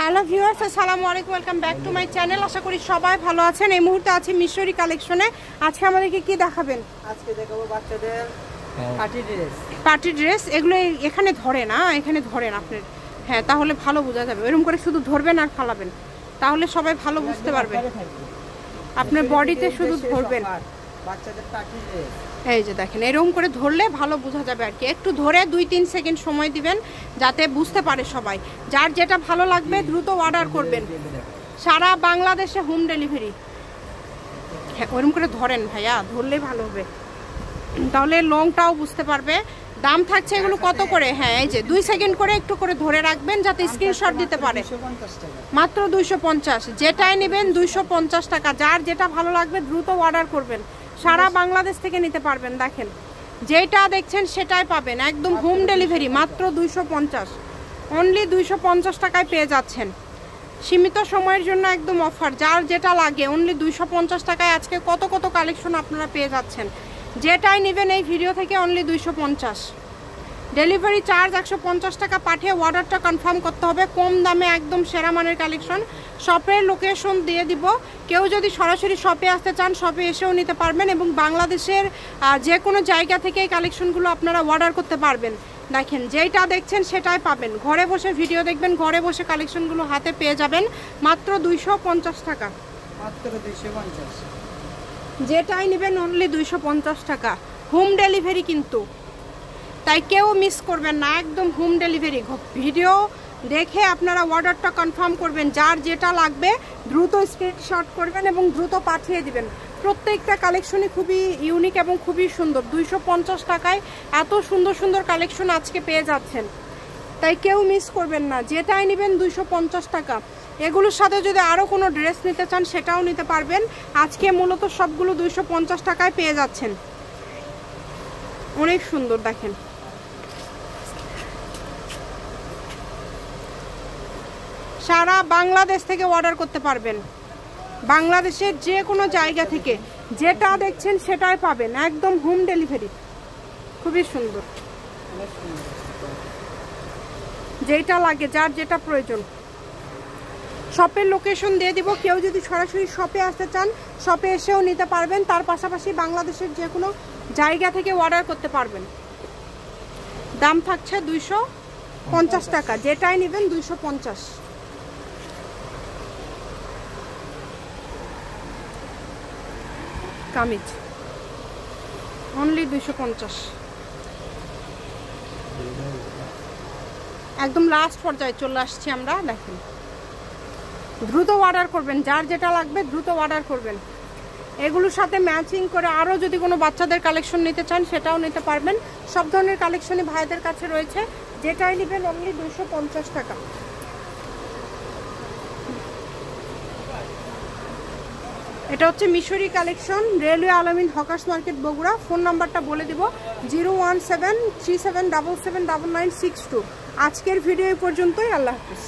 Hello viewers, আসসালামু আলাইকুম, welcome back to my channel. আশা করি সবাই ভালো আছেন। এই মুহূর্তে আছি মিশরি কালেকশনে। আজকে আমাদেরকে কি দেখাবেন? আজকে দেখাবো বাচ্চাদের পার্টি ড্রেস। এগুলো এখানে ধরে না, এখানে ধরেন আপনি। হ্যাঁ, তাহলে ভালো বোঝা যাবে। এরকম করে শুধু ধরবেন আর ফালাবেন, তাহলে সবাই ভালো বুঝতে পারবে। আপনার বডিতে শুধু ধরবেন। বাচ্চাদের পার্টি ড্রেস এই যে দেখেন, এরকম করে ধরলে ভালো বোঝা যাবে আর কি। একটু ধরে 2-3 সেকেন্ড সময় দিবেন যাতে বুঝতে পারে সবাই। যার যেটা ভালো লাগবে দ্রুত অর্ডার করবেন। সারা বাংলাদেশে হোম ডেলিভারি। হ্যাঁ, ওরকম করে ধরেন ভাইয়া, ধরলেই ভালো হবে, তাহলে লংটাও বুঝতে পারবে। দাম থাকছে এগুলো কত করে? হ্যাঁ, এই যে 2 সেকেন্ড করে একটু করে ধরে রাখবেন যাতে স্ক্রিনশট দিতে পারে। মাত্র 250, যেটাই নেবেন 250 টাকা। যার যেটা ভালো লাগবে দ্রুত অর্ডার করবেন। সারা বাংলাদেশ থেকে নিতে পারবেন। দেখেন, যেটা দেখছেন সেটাই পাবেন, একদম হোম ডেলিভারি। মাত্র 250, অনলি 250 টাকায় পেয়ে যাচ্ছেন। সীমিত সময়ের জন্য একদম অফার। যার যেটা লাগে অনলি 250 টাকায় আজকে কত কত কালেকশন আপনারা পেয়ে যাচ্ছেন। যেটাই নেবেন এই ভিডিও থেকে অনলি 250। ডেলিভারি চার্জ 150 টাকা পাঠিয়ে অর্ডারটা কনফার্ম করতে হবে। কম দামে একদম সেরা মানের কালেকশন। শপের লোকেশন দিয়ে দিব। কেউ যদি সরাসরি শপে আসতে চান শপে এসেও নিতে পারবেন, এবং বাংলাদেশের যে কোনো জায়গা থেকে এই কালেকশনগুলো আপনারা অর্ডার করতে পারবেন। দেখেন, যেটা দেখছেন সেটাই পাবেন। ঘরে বসে ভিডিও দেখবেন, ঘরে বসে কালেকশনগুলো হাতে পেয়ে যাবেন মাত্র 250 টাকা। মাত্র 250, যেটাই নেবেন অনলি 250 টাকা। হোম ডেলিভারি কিন্তু, তাই কেউ মিস করবেন না, একদম হোম ডেলিভারি। ভিডিও দেখে আপনারা অর্ডারটা কনফার্ম করবেন। যার যেটা লাগবে দ্রুত স্ক্রিনশট করবেন এবং দ্রুত পাঠিয়ে দিবেন। প্রত্যেকটা কালেকশনই খুবই ইউনিক এবং খুবই সুন্দর। 250 টাকায় এত সুন্দর সুন্দর কালেকশন আজকে পেয়ে যাচ্ছেন, তাই কেউ মিস করবেন না। যেটাই নেবেন 250 টাকা। এগুলোর সাথে যদি আরও কোনো ড্রেস নিতে চান সেটাও নিতে পারবেন। আজকে মূলত সবগুলো 250 টাকায় পেয়ে যাচ্ছেন। অনেক সুন্দর। দেখেন, সারা বাংলাদেশ থেকে অর্ডার করতে পারবেন। বাংলাদেশের যে কোনো জায়গা থেকে যেটা দেখছেন সেটাই পাবেন, একদম হোম ডেলিভারি। খুবই সুন্দর। যেটা লাগে, যার যেটা প্রয়োজন। শপের লোকেশন দিয়ে দিব। কেউ যদি সরাসরি শপে আসতে চান শপে এসেও নিতে পারবেন। তার পাশাপাশি বাংলাদেশের যে কোনো জায়গা থেকে অর্ডার করতে পারবেন। দাম থাকছে 250 টাকা। যেটাই নেবেন 250। কামিজ অনলি 250। একদম লাস্ট পর্যায়ে চলে আসছি আমরা। দেখেন, দ্রুত অর্ডার করবেন। যার যেটা লাগবে দ্রুত অর্ডার করবেন। এগুলোর সাথে ম্যাচিং করে আরও যদি কোনো বাচ্চাদের কালেকশন নিতে চান সেটাও নিতে পারবেন। সব ধরনের কালেকশনই ভাইদের কাছে রয়েছে। যেটাই নেবেন অনলি 250 টাকা। এটা হচ্ছে মিশরি কালেকশন, রেলওয়ে আলামিন হকার্স মার্কেট বগুড়া। ফোন নাম্বারটা বলে দিব, 01737779962। আজকের ভিডিও এই পর্যন্তই। আল্লাহ হাফিজ।